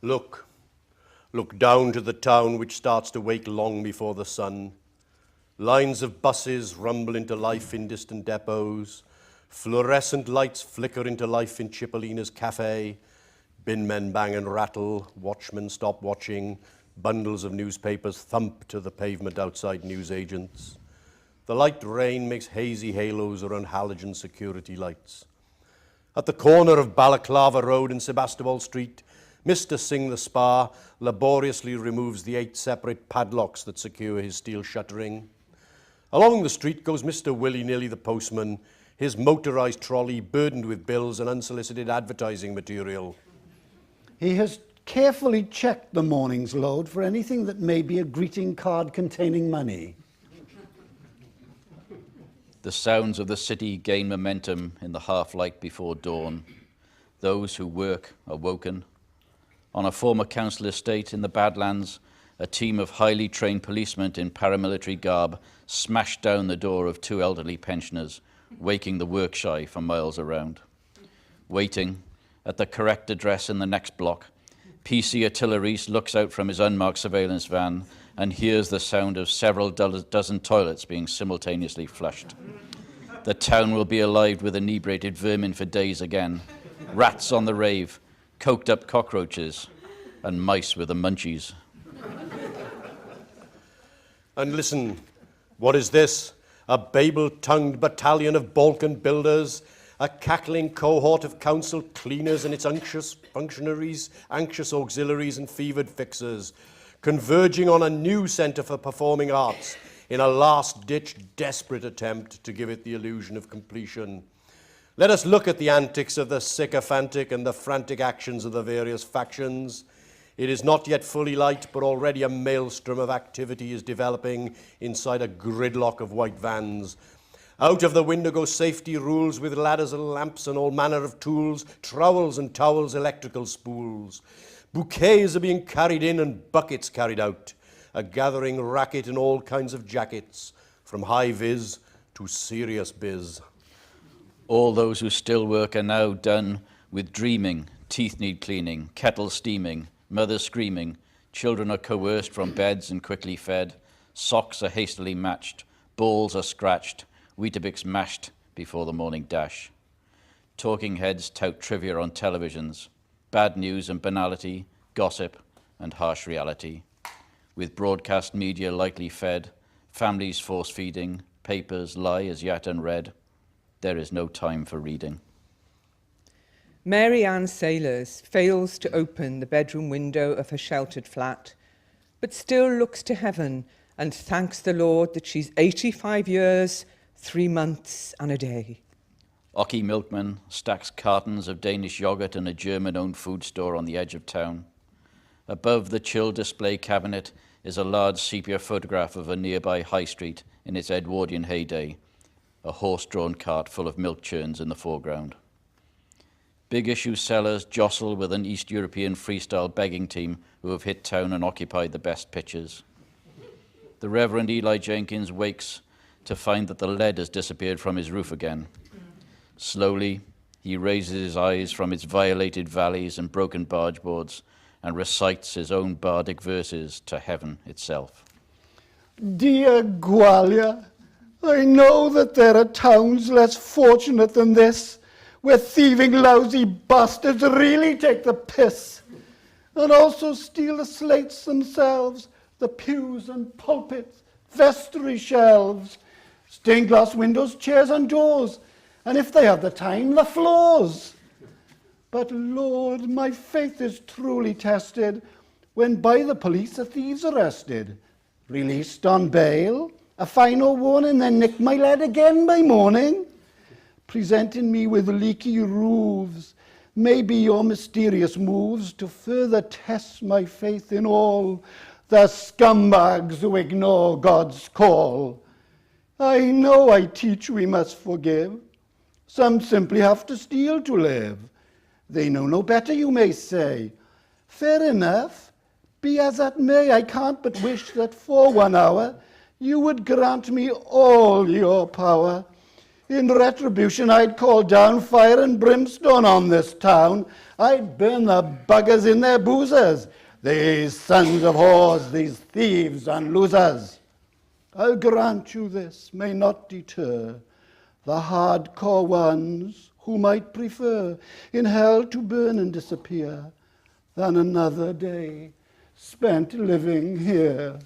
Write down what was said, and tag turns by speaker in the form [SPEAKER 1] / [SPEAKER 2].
[SPEAKER 1] Look, look down to the town which starts to wake long before the sun. Lines of buses rumble into life in distant depots. Fluorescent lights flicker into life in Cipollina's cafe. Bin men bang and rattle, watchmen stop watching, bundles of newspapers thump to the pavement outside newsagents. The light rain makes hazy halos around halogen security lights. At the corner of Balaclava Road and Sebastopol Street, Mr. Singh the Spa laboriously removes the 8 separate padlocks that secure his steel shuttering. Along the street goes Mr. Willy-nilly the postman, his motorized trolley burdened with bills and unsolicited advertising material.
[SPEAKER 2] He has carefully checked the morning's load for anything that may be a greeting card containing money.
[SPEAKER 3] The sounds of the city gain momentum in the half-light before dawn. Those who work are woken. On a former council estate in the Badlands, a team of highly trained policemen in paramilitary garb smashed down the door of 2 elderly pensioners, waking the work-shy for miles around. Waiting at the correct address in the next block, PC Artilleries looks out from his unmarked surveillance van and hears the sound of several dozen toilets being simultaneously flushed. The town will be alive with inebriated vermin for days again, rats on the rave, coked up cockroaches, and mice with the munchies.
[SPEAKER 1] And listen, what is this? A Babel-tongued battalion of Balkan builders, a cackling cohort of council cleaners and its anxious functionaries, anxious auxiliaries and fevered fixers, converging on a new centre for performing arts in a last-ditch, desperate attempt to give it the illusion of completion. Let us look at the antics of the sycophantic and the frantic actions of the various factions. It is not yet fully light, but already a maelstrom of activity is developing inside a gridlock of white vans. Out of the window go safety rules with ladders and lamps and all manner of tools, trowels and towels, electrical spools. Bouquets are being carried in and buckets carried out. A gathering racket in all kinds of jackets, from high vis to serious biz.
[SPEAKER 3] All those who still work are now done with dreaming, teeth need cleaning, kettle steaming, mothers screaming, children are coerced from beds and quickly fed, socks are hastily matched, balls are scratched, Weetabix mashed before the morning dash. Talking heads tout trivia on televisions, bad news and banality, gossip and harsh reality. With broadcast media lightly fed, families force-feeding, papers lie as yet unread. There is no time for reading.
[SPEAKER 4] Mary Ann Sailors fails to open the bedroom window of her sheltered flat, but still looks to heaven and thanks the Lord that she's 85 years, 3 months and a day.
[SPEAKER 3] Ocky milkman stacks cartons of Danish yogurt in a German-owned food store on the edge of town. Above the chill display cabinet is a large sepia photograph of a nearby high street in its Edwardian heyday, a horse-drawn cart full of milk churns in the foreground. Big issue sellers jostle with an East European freestyle begging team who have hit town and occupied the best pitches. The Reverend Eli Jenkins wakes to find that the lead has disappeared from his roof again. Slowly, he raises his eyes from its violated valleys and broken barge boards and recites his own bardic verses to heaven itself.
[SPEAKER 2] Dear Gwalia, I know that there are towns less fortunate than this, where thieving, lousy bastards really take the piss, and also steal the slates themselves, the pews and pulpits, vestry shelves, stained glass windows, chairs and doors, and if they have the time, the floors. But Lord, my faith is truly tested when by the police a thief's arrested, released on bail, a fine or warning, then nick my lead again by morning, presenting me with leaky roofs, maybe your mysterious moves to further test my faith in all the scumbags who ignore God's call. I know I teach we must forgive. Some simply have to steal to live. They know no better, you may say. Fair enough. Be as that may, I can't but wish that for 1 hour you would grant me all your power. In retribution, I'd call down fire and brimstone on this town. I'd burn the buggers in their boozers, these sons of whores, these thieves and losers. I'll grant you this may not deter the hardcore ones who might prefer in hell to burn and disappear than another day spent living here.